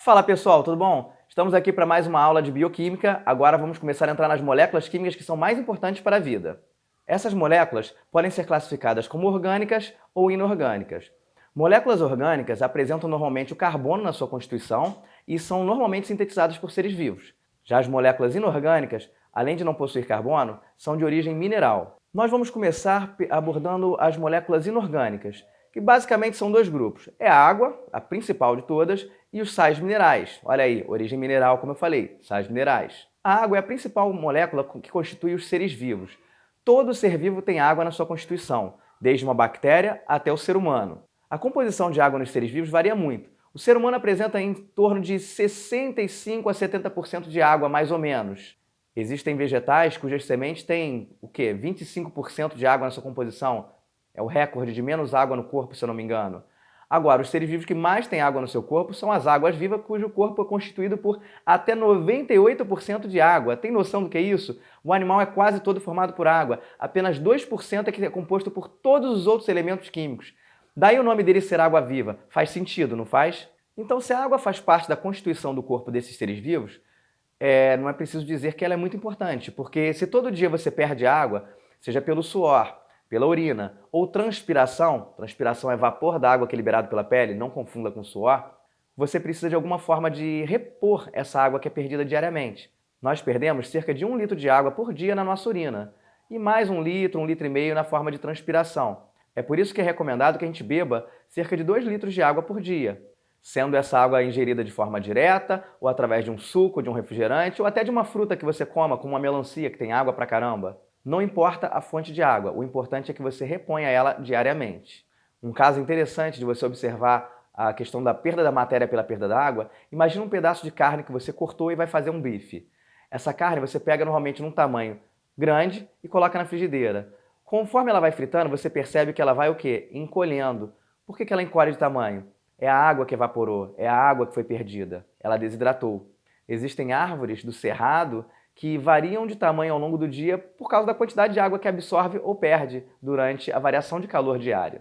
Fala pessoal, tudo bom? Estamos aqui para mais uma aula de bioquímica. Agora vamos começar a entrar nas moléculas químicas que são mais importantes para a vida. Essas moléculas podem ser classificadas como orgânicas ou inorgânicas. Moléculas orgânicas apresentam normalmente o carbono na sua constituição e são normalmente sintetizadas por seres vivos. Já as moléculas inorgânicas, além de não possuir carbono, são de origem mineral. Nós vamos começar abordando as moléculas inorgânicas, que basicamente são dois grupos. É a água, a principal de todas, e os sais minerais. Olha aí, origem mineral, como eu falei, sais minerais. A água é a principal molécula que constitui os seres vivos. Todo ser vivo tem água na sua constituição, desde uma bactéria até o ser humano. A composição de água nos seres vivos varia muito. O ser humano apresenta em torno de 65 a 70% de água, mais ou menos. Existem vegetais cujas sementes têm, 25% de água na sua composição. É o recorde de menos água no corpo, se eu não me engano. Agora, os seres vivos que mais têm água no seu corpo são as águas-vivas, cujo corpo é constituído por até 98% de água. Tem noção do que é isso? O animal é quase todo formado por água. Apenas 2% é que é composto por todos os outros elementos químicos. Daí o nome dele ser água-viva. Faz sentido, não faz? Então, se a água faz parte da constituição do corpo desses seres vivos, não é preciso dizer que ela é muito importante, porque se todo dia você perde água, seja pelo suor, pela urina ou transpiração é vapor da água que é liberado pela pele, não confunda com suor, você precisa de alguma forma de repor essa água que é perdida diariamente. Nós perdemos cerca de 1 litro de água por dia na nossa urina, e mais 1 litro, 1,5 litro na forma de transpiração. É por isso que é recomendado que a gente beba cerca de 2 litros de água por dia, sendo essa água ingerida de forma direta, ou através de um suco, de um refrigerante, ou até de uma fruta que você coma, como uma melancia que tem água pra caramba. Não importa a fonte de água, o importante é que você reponha ela diariamente. Um caso interessante de você observar a questão da perda da matéria pela perda da água, imagina um pedaço de carne que você cortou e vai fazer um bife. Essa carne você pega normalmente num tamanho grande e coloca na frigideira. Conforme ela vai fritando, você percebe que ela vai encolhendo. Por que ela encolhe de tamanho? É a água que evaporou, é a água que foi perdida. Ela desidratou. Existem árvores do cerrado que variam de tamanho ao longo do dia por causa da quantidade de água que absorve ou perde durante a variação de calor diária.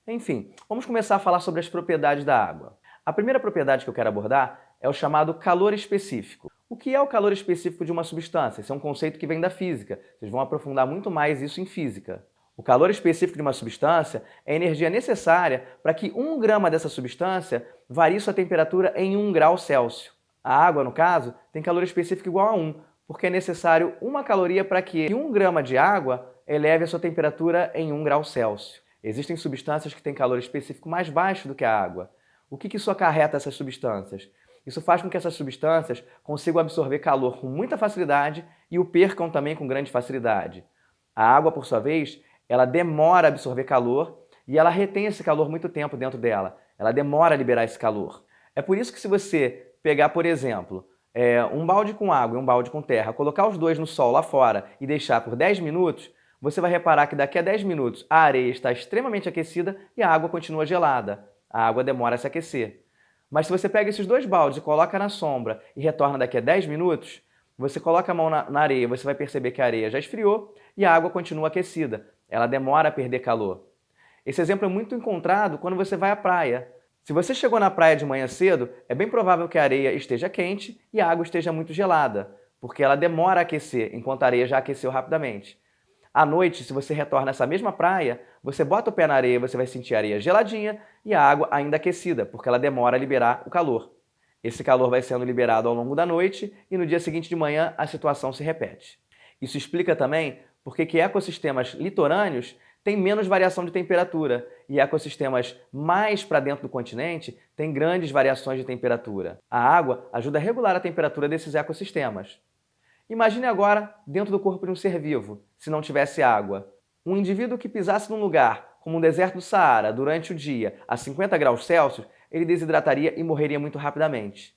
Enfim, vamos começar a falar sobre as propriedades da água. A primeira propriedade que eu quero abordar é o chamado calor específico. O que é o calor específico de uma substância? Esse é um conceito que vem da física. Vocês vão aprofundar muito mais isso em física. O calor específico de uma substância é a energia necessária para que 1 grama dessa substância varie sua temperatura em 1 grau Celsius. A água, no caso, tem calor específico igual a 1, porque é necessário 1 caloria para que 1 grama de água eleve a sua temperatura em 1 grau Celsius. Existem substâncias que têm calor específico mais baixo do que a água. O que isso acarreta essas substâncias? Isso faz com que essas substâncias consigam absorver calor com muita facilidade e o percam também com grande facilidade. A água, por sua vez, ela demora a absorver calor e ela retém esse calor muito tempo dentro dela. Ela demora a liberar esse calor. É por isso que se você pegar, por exemplo, um balde com água e um balde com terra, colocar os dois no sol lá fora e deixar por 10 minutos, você vai reparar que daqui a 10 minutos a areia está extremamente aquecida e a água continua gelada. A água demora a se aquecer. Mas se você pega esses 2 baldes e coloca na sombra e retorna daqui a 10 minutos, você coloca a mão na areia, você vai perceber que a areia já esfriou e a água continua aquecida. Ela demora a perder calor. Esse exemplo é muito encontrado quando você vai à praia. Se você chegou na praia de manhã cedo, é bem provável que a areia esteja quente e a água esteja muito gelada, porque ela demora a aquecer, enquanto a areia já aqueceu rapidamente. À noite, se você retorna a essa mesma praia, você bota o pé na areia, você vai sentir a areia geladinha e a água ainda aquecida, porque ela demora a liberar o calor. Esse calor vai sendo liberado ao longo da noite e no dia seguinte de manhã a situação se repete. Isso explica também por que ecossistemas litorâneos têm menos variação de temperatura e ecossistemas mais para dentro do continente têm grandes variações de temperatura. A água ajuda a regular a temperatura desses ecossistemas. Imagine agora dentro do corpo de um ser vivo, se não tivesse água. Um indivíduo que pisasse num lugar, como um deserto do Saara, durante o dia a 50 graus Celsius, ele desidrataria e morreria muito rapidamente.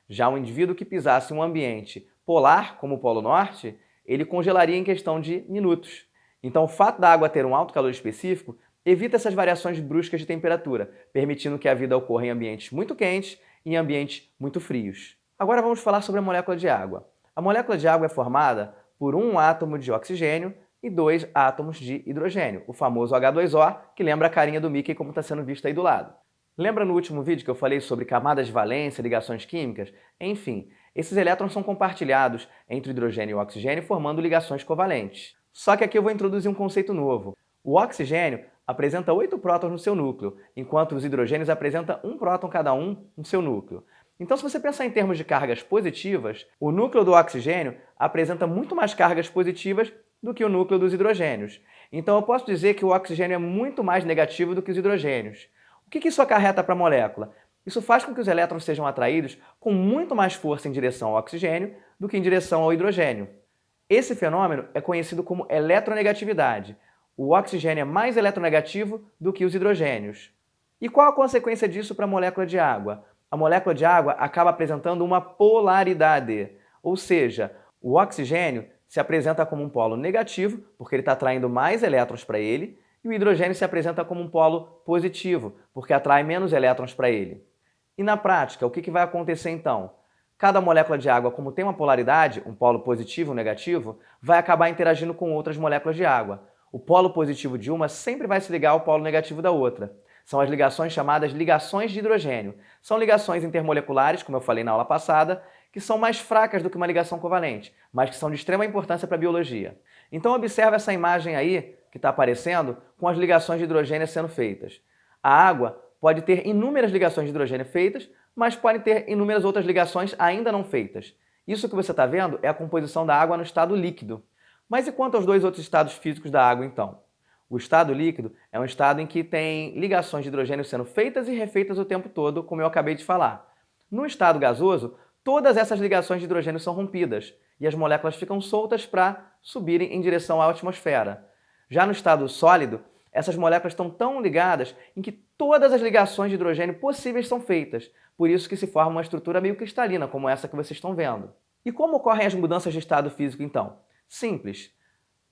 Já um indivíduo que pisasse em um ambiente polar, como o Polo Norte, ele congelaria em questão de minutos. Então, o fato da água ter um alto calor específico evita essas variações bruscas de temperatura, permitindo que a vida ocorra em ambientes muito quentes e em ambientes muito frios. Agora vamos falar sobre a molécula de água. A molécula de água é formada por 1 átomo de oxigênio e 2 átomos de hidrogênio, o famoso H2O, que lembra a carinha do Mickey como está sendo visto aí do lado. Lembra no último vídeo que eu falei sobre camadas de valência, ligações químicas? Enfim, esses elétrons são compartilhados entre o hidrogênio e o oxigênio, formando ligações covalentes. Só que aqui eu vou introduzir um conceito novo. O oxigênio apresenta 8 prótons no seu núcleo, enquanto os hidrogênios apresentam um próton cada um no seu núcleo. Então, se você pensar em termos de cargas positivas, o núcleo do oxigênio apresenta muito mais cargas positivas do que o núcleo dos hidrogênios. Então, eu posso dizer que o oxigênio é muito mais negativo do que os hidrogênios. O que isso acarreta para a molécula? Isso faz com que os elétrons sejam atraídos com muito mais força em direção ao oxigênio do que em direção ao hidrogênio. Esse fenômeno é conhecido como eletronegatividade. O oxigênio é mais eletronegativo do que os hidrogênios. E qual a consequência disso para a molécula de água? A molécula de água acaba apresentando uma polaridade, ou seja, o oxigênio se apresenta como um polo negativo, porque ele está atraindo mais elétrons para ele, e o hidrogênio se apresenta como um polo positivo, porque atrai menos elétrons para ele. E na prática, o que vai acontecer então? Cada molécula de água, como tem uma polaridade, um polo positivo e um negativo, vai acabar interagindo com outras moléculas de água. O polo positivo de uma sempre vai se ligar ao polo negativo da outra. São as ligações chamadas ligações de hidrogênio. São ligações intermoleculares, como eu falei na aula passada, que são mais fracas do que uma ligação covalente, mas que são de extrema importância para a biologia. Então observe essa imagem aí, que está aparecendo, com as ligações de hidrogênio sendo feitas. A água pode ter inúmeras ligações de hidrogênio feitas, mas pode ter inúmeras outras ligações ainda não feitas. Isso que você está vendo é a composição da água no estado líquido. Mas e quanto aos dois outros estados físicos da água, então? O estado líquido é um estado em que tem ligações de hidrogênio sendo feitas e refeitas o tempo todo, como eu acabei de falar. No estado gasoso, todas essas ligações de hidrogênio são rompidas e as moléculas ficam soltas para subirem em direção à atmosfera. Já no estado sólido, essas moléculas estão tão ligadas em que todas as ligações de hidrogênio possíveis são feitas, por isso que se forma uma estrutura meio cristalina, como essa que vocês estão vendo. E como ocorrem as mudanças de estado físico, então? Simples.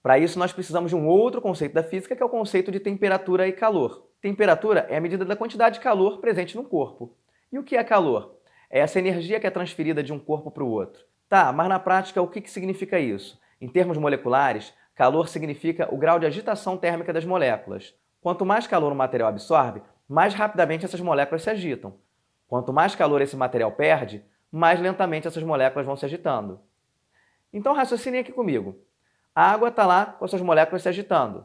Para isso, nós precisamos de um outro conceito da física, que é o conceito de temperatura e calor. Temperatura é a medida da quantidade de calor presente no corpo. E o que é calor? É essa energia que é transferida de um corpo para o outro. Tá, mas na prática, o que significa isso? Em termos moleculares, calor significa o grau de agitação térmica das moléculas. Quanto mais calor o material absorve, mais rapidamente essas moléculas se agitam. Quanto mais calor esse material perde, mais lentamente essas moléculas vão se agitando. Então raciocinem aqui comigo. A água está lá com as suas moléculas se agitando,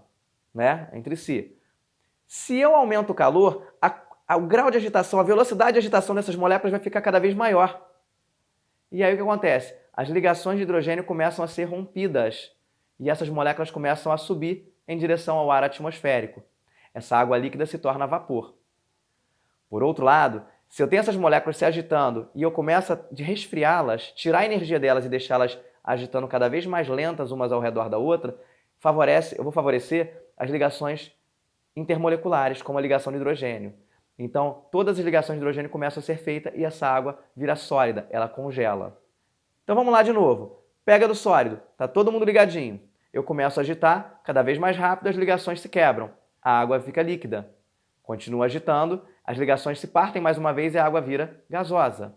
né, entre si. Se eu aumento o calor, o grau de agitação, a velocidade de agitação dessas moléculas vai ficar cada vez maior. E aí o que acontece? As ligações de hidrogênio começam a ser rompidas e essas moléculas começam a subir em direção ao ar atmosférico. Essa água líquida se torna vapor. Por outro lado, se eu tenho essas moléculas se agitando e eu começo a resfriá-las, tirar a energia delas e deixá-las agitando cada vez mais lentas umas ao redor da outra, eu vou favorecer as ligações intermoleculares, como a ligação de hidrogênio. Então, todas as ligações de hidrogênio começam a ser feitas e essa água vira sólida, ela congela. Então vamos lá de novo. Pega do sólido, está todo mundo ligadinho. Eu começo a agitar, cada vez mais rápido as ligações se quebram. A água fica líquida. Continua agitando, as ligações se partem mais uma vez e a água vira gasosa.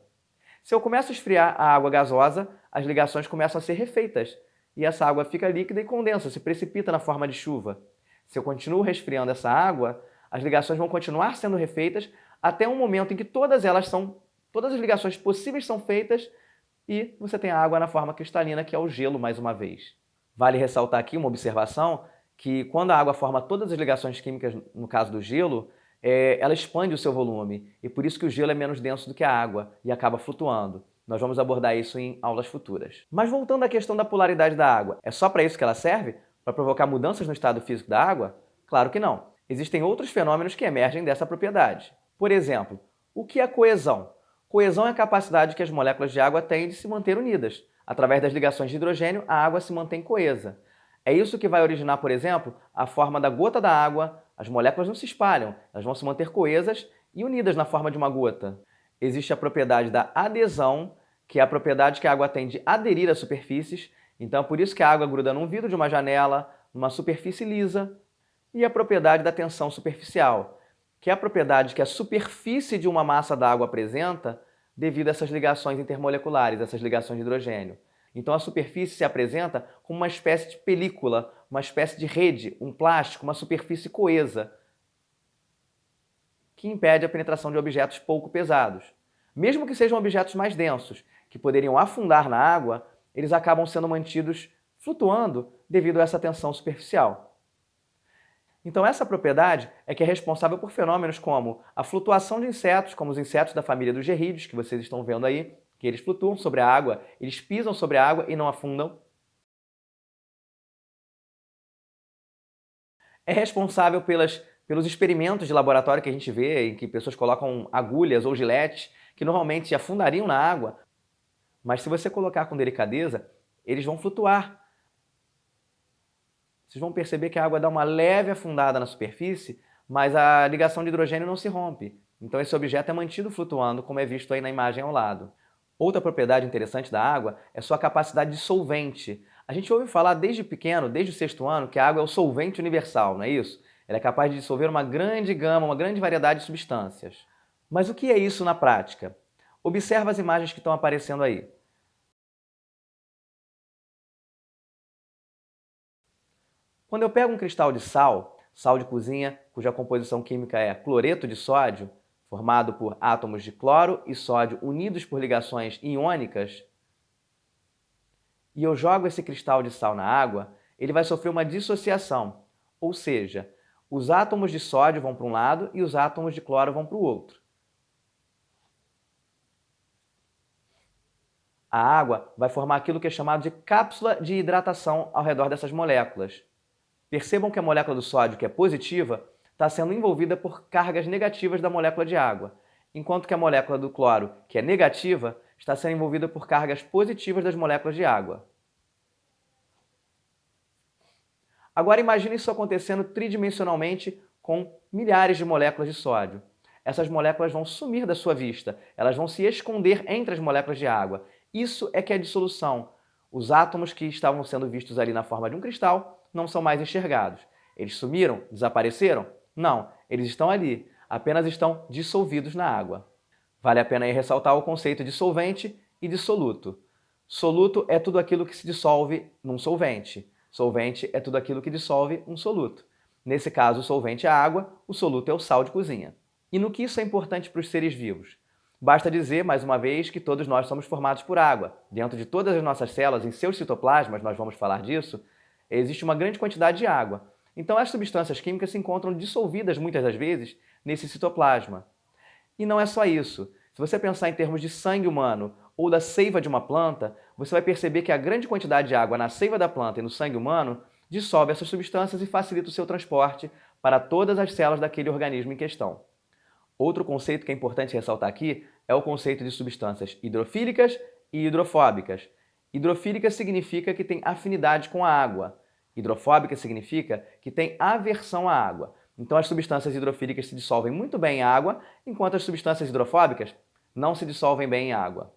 Se eu começo a esfriar a água gasosa, as ligações começam a ser refeitas e essa água fica líquida e condensa, se precipita na forma de chuva. Se eu continuo resfriando essa água, as ligações vão continuar sendo refeitas até um momento em que todas as ligações possíveis são feitas e você tem a água na forma cristalina, que é o gelo mais uma vez. Vale ressaltar aqui uma observação, que quando a água forma todas as ligações químicas, no caso do gelo, ela expande o seu volume e por isso que o gelo é menos denso do que a água e acaba flutuando. Nós vamos abordar isso em aulas futuras. Mas voltando à questão da polaridade da água, é só para isso que ela serve? Para provocar mudanças no estado físico da água? Claro que não. Existem outros fenômenos que emergem dessa propriedade. Por exemplo, o que é coesão? Coesão é a capacidade que as moléculas de água têm de se manter unidas. Através das ligações de hidrogênio, a água se mantém coesa. É isso que vai originar, por exemplo, a forma da gota da água. As moléculas não se espalham, elas vão se manter coesas e unidas na forma de uma gota. Existe a propriedade da adesão, que é a propriedade que a água tem de aderir a superfícies. Então é por isso que a água gruda num vidro de uma janela, numa superfície lisa. E a propriedade da tensão superficial, que é a propriedade que a superfície de uma massa d'água apresenta devido a essas ligações intermoleculares, essas ligações de hidrogênio. Então a superfície se apresenta como uma espécie de película, uma espécie de rede, um plástico, uma superfície coesa, que impede a penetração de objetos pouco pesados. Mesmo que sejam objetos mais densos, que poderiam afundar na água, eles acabam sendo mantidos flutuando devido a essa tensão superficial. Então essa propriedade é que é responsável por fenômenos como a flutuação de insetos, como os insetos da família dos gerrídeos, que vocês estão vendo aí, que eles flutuam sobre a água, eles pisam sobre a água e não afundam. É responsável pelos experimentos de laboratório que a gente vê, em que pessoas colocam agulhas ou giletes que normalmente afundariam na água, mas se você colocar com delicadeza, eles vão flutuar. Vocês vão perceber que a água dá uma leve afundada na superfície, mas a ligação de hidrogênio não se rompe. Então esse objeto é mantido flutuando, como é visto aí na imagem ao lado. Outra propriedade interessante da água é sua capacidade de solvente. A gente ouve falar desde pequeno, desde o 6º ano, que a água é o solvente universal, não é isso? Ela é capaz de dissolver uma grande gama, uma grande variedade de substâncias. Mas o que é isso na prática? Observa as imagens que estão aparecendo aí. Quando eu pego um cristal de sal, sal de cozinha, cuja composição química é cloreto de sódio, formado por átomos de cloro e sódio unidos por ligações iônicas, e eu jogo esse cristal de sal na água, ele vai sofrer uma dissociação, ou seja, os átomos de sódio vão para um lado e os átomos de cloro vão para o outro. A água vai formar aquilo que é chamado de cápsula de hidratação ao redor dessas moléculas. Percebam que a molécula do sódio, que é positiva, está sendo envolvida por cargas negativas da molécula de água, enquanto que a molécula do cloro, que é negativa, está sendo envolvida por cargas positivas das moléculas de água. Agora imagine isso acontecendo tridimensionalmente com milhares de moléculas de sódio. Essas moléculas vão sumir da sua vista, elas vão se esconder entre as moléculas de água. Isso é que é dissolução. Os átomos que estavam sendo vistos ali na forma de um cristal não são mais enxergados. Eles sumiram? Desapareceram? Não, eles estão ali, apenas estão dissolvidos na água. Vale a pena aí ressaltar o conceito de solvente e de soluto. Soluto é tudo aquilo que se dissolve num solvente. Solvente é tudo aquilo que dissolve um soluto. Nesse caso, o solvente é a água, o soluto é o sal de cozinha. E no que isso é importante para os seres vivos? Basta dizer, mais uma vez, que todos nós somos formados por água. Dentro de todas as nossas células, em seus citoplasmas, nós vamos falar disso, existe uma grande quantidade de água. Então as substâncias químicas se encontram dissolvidas muitas das vezes nesse citoplasma. E não é só isso. Se você pensar em termos de sangue humano ou da seiva de uma planta, você vai perceber que a grande quantidade de água na seiva da planta e no sangue humano dissolve essas substâncias e facilita o seu transporte para todas as células daquele organismo em questão. Outro conceito que é importante ressaltar aqui é o conceito de substâncias hidrofílicas e hidrofóbicas. Hidrofílica significa que tem afinidade com a água. Hidrofóbica significa que tem aversão à água. Então as substâncias hidrofílicas se dissolvem muito bem em água, enquanto as substâncias hidrofóbicas não se dissolvem bem em água.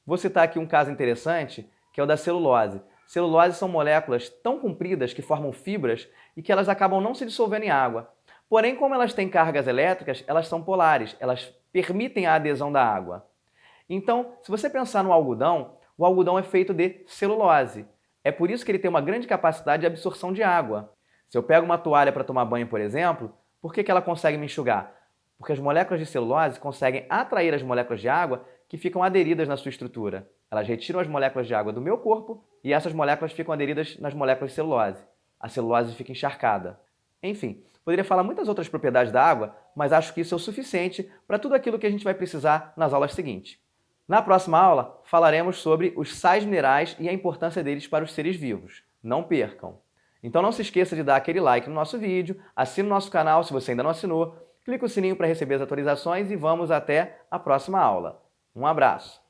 Vou citar aqui um caso interessante, que é o da celulose. Celulose são moléculas tão compridas que formam fibras e que elas acabam não se dissolvendo em água. Porém, como elas têm cargas elétricas, elas são polares, elas permitem a adesão da água. Então, se você pensar no algodão, o algodão é feito de celulose. É por isso que ele tem uma grande capacidade de absorção de água. Se eu pego uma toalha para tomar banho, por exemplo, por que ela consegue me enxugar? Porque as moléculas de celulose conseguem atrair as moléculas de água que ficam aderidas na sua estrutura. Elas retiram as moléculas de água do meu corpo e essas moléculas ficam aderidas nas moléculas de celulose. A celulose fica encharcada. Enfim, poderia falar muitas outras propriedades da água, mas acho que isso é o suficiente para tudo aquilo que a gente vai precisar nas aulas seguintes. Na próxima aula, falaremos sobre os sais minerais e a importância deles para os seres vivos. Não percam! Então não se esqueça de dar aquele like no nosso vídeo, assine o nosso canal se você ainda não assinou, clique o sininho para receber as atualizações e vamos até a próxima aula. Um abraço!